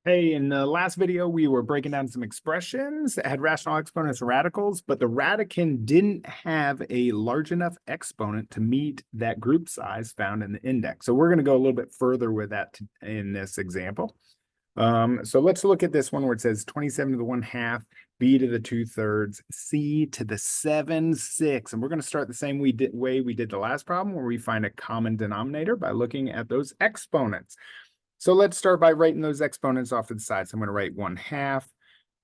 Hey, in the last video, we were breaking down some expressions that had rational exponents and radicals, but the radicand didn't have a large enough exponent to meet that group size found in the index. So we're going to go a little bit further with that in this example. So let's look at this one where it says 27 to the 1/2, b to the 2/3, c to the 7/6. And we're going to start the same way we did the last problem, where we find a common denominator by looking at those exponents. So let's start by writing those exponents off to the side. So I'm going to write 1/2,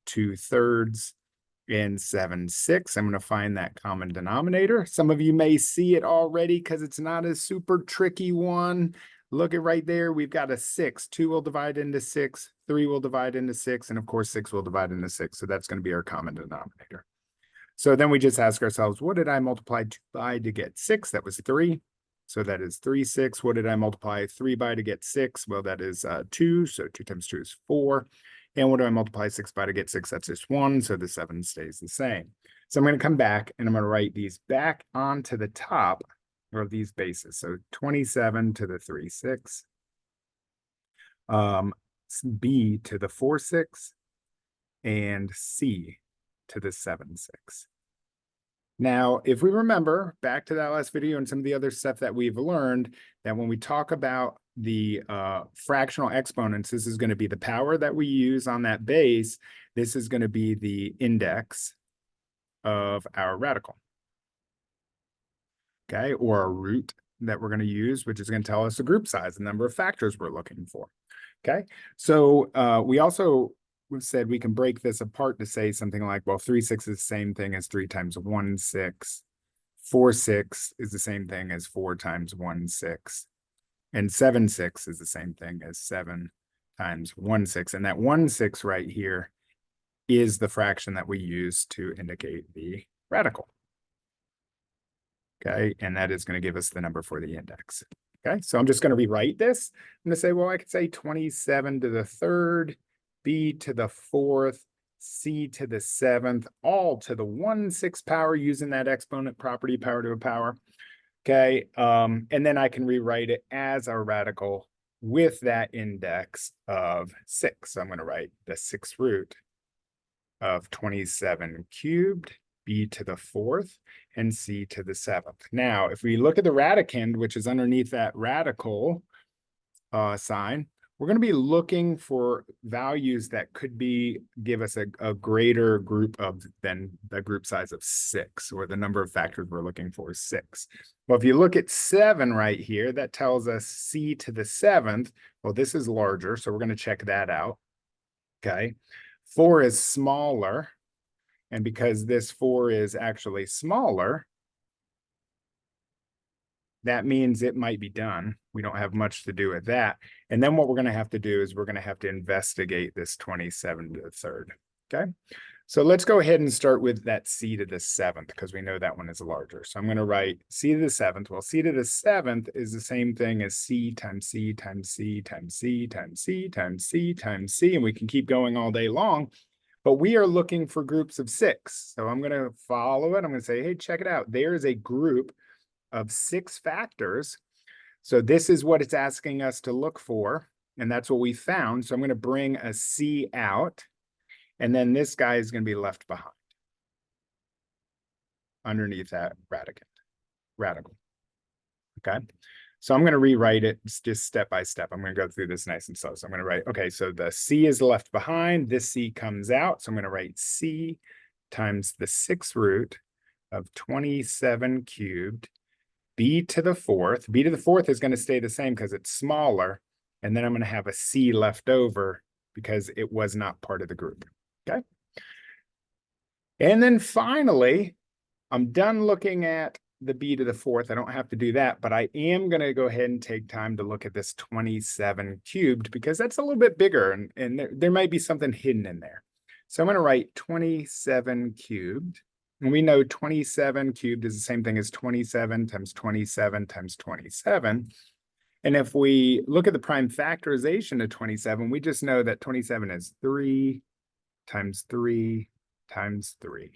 2/3, and 7/6. I'm going to find that common denominator. Some of you may see it already because it's not a super tricky one. Look at right there. We've got a 6. 2 will divide into 6. 3 will divide into 6. And of course, 6 will divide into 6. So that's going to be our common denominator. So then we just ask ourselves, what did I multiply 2 by to get 6? That was 3. So that is 3, 6. What did I multiply 3 by to get 6? Well, that is 2. So 2 times 2 is 4. And what do I multiply 6 by to get 6? That's just 1. So the 7 stays the same. So I'm going to come back and I'm going to write these back onto the top of these bases. So 27 to the 3, 6. B to the 4, 6. And C to the 7, 6. Now, if we remember back to that last video and some of the other stuff that we've learned, that when we talk about the fractional exponents, this is going to be the power that we use on that base. This is going to be the index of our radical, okay, or a root that we're going to use, which is going to tell us the group size, the number of factors we're looking for, okay? So we also said we can break this apart to say something like, well, 3, 6 is the same thing as 3 times 1, 6. 4, 6 is the same thing as 4 times 1, 6. And 7, 6 is the same thing as 7 times 1, 6. And that 1, 6 right here is the fraction that we use to indicate the radical. Okay, and that is going to give us the number for the index. Okay, so I'm just going to rewrite this. I'm going to say, well, I could say 27 to the 3rd, b to the 4th, c to the 7th, all to the 1/6 power using that exponent property, power to a power. Okay, and then I can rewrite it as a radical with that index of 6. So I'm going to write the 6th root of 27 cubed, b to the 4th, and c to the 7th. Now, if we look at the radicand, which is underneath that radical sign, we're going to be looking for values that could give us a greater group than the group size of 6, or the number of factors we're looking for is 6. Well, if you look at 7 right here, that tells us c to the 7th. Well, this is larger, so we're going to check that out. Okay. 4 is smaller. And because this 4 is actually smaller, that means it might be done. We don't have much to do with that. And then what we're going to have to do is we're going to have to investigate this 27 to the 3rd. Okay. So let's go ahead and start with that c to the 7th, because we know that one is larger. So I'm going to write c to the 7th. Well, c to the 7th is the same thing as c times c times c times c times c times c times c. And we can keep going all day long. But we are looking for groups of 6. So I'm going to follow it. I'm going to say, hey, check it out. There is a group of 6 factors. So this is what it's asking us to look for. And that's what we found. So I'm going to bring a c out. And then this guy is going to be left behind underneath that radical. Okay. So I'm going to rewrite it just step by step. I'm going to go through this nice and slow. So I'm going to write, okay, so the c is left behind. This c comes out. So I'm going to write c times the 6th root of 27 cubed, b to the 4th. B to the 4th is going to stay the same because it's smaller. And then I'm going to have a c left over because it was not part of the group. Okay. And then finally, I'm done looking at the b to the 4th. I don't have to do that, but I am going to go ahead and take time to look at this 27 cubed because that's a little bit bigger and there might be something hidden in there. So I'm going to write 27 cubed. And we know 27 cubed is the same thing as 27 times 27 times 27. And if we look at the prime factorization of 27, we just know that 27 is 3 times 3 times 3.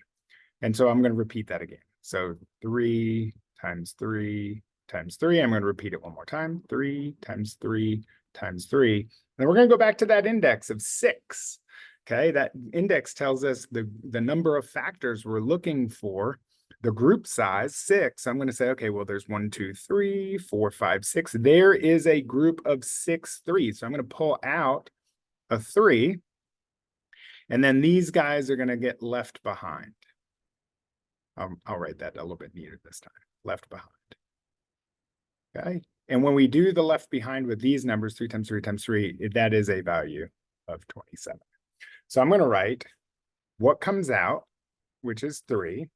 And so I'm going to repeat that again. So 3 times 3 times 3. I'm going to repeat it one more time. 3 times 3 times 3. Then we're going to go back to that index of 6. Okay, that index tells us the number of factors we're looking for. The group size, 6. I'm going to say, okay, well, there's 1, 2, 3, 4, 5, 6. There is a group of 6 3s. So I'm going to pull out a 3. And then these guys are going to get left behind. I'll write that a little bit neater this time. Left behind. Okay. And when we do the left behind with these numbers, 3 times 3 times 3, that is a value of 27. So I'm going to write what comes out, which is 3.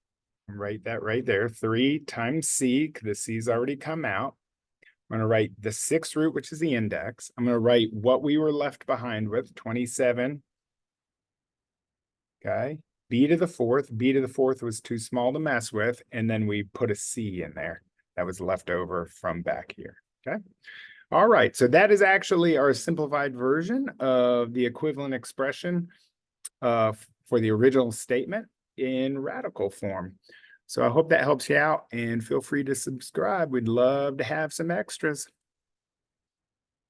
Write that right there. 3 times c, the c's already come out. I'm going to write the 6th root, which is the index. I'm going to write what we were left behind with, 27. Okay. B to the 4th. B to the 4th was too small to mess with. And then we put a C in there that was left over from back here. Okay. All right. So that is actually our simplified version of the equivalent expression for the original statement in radical form. So I hope that helps you out, and feel free to subscribe. We'd love to have some extras.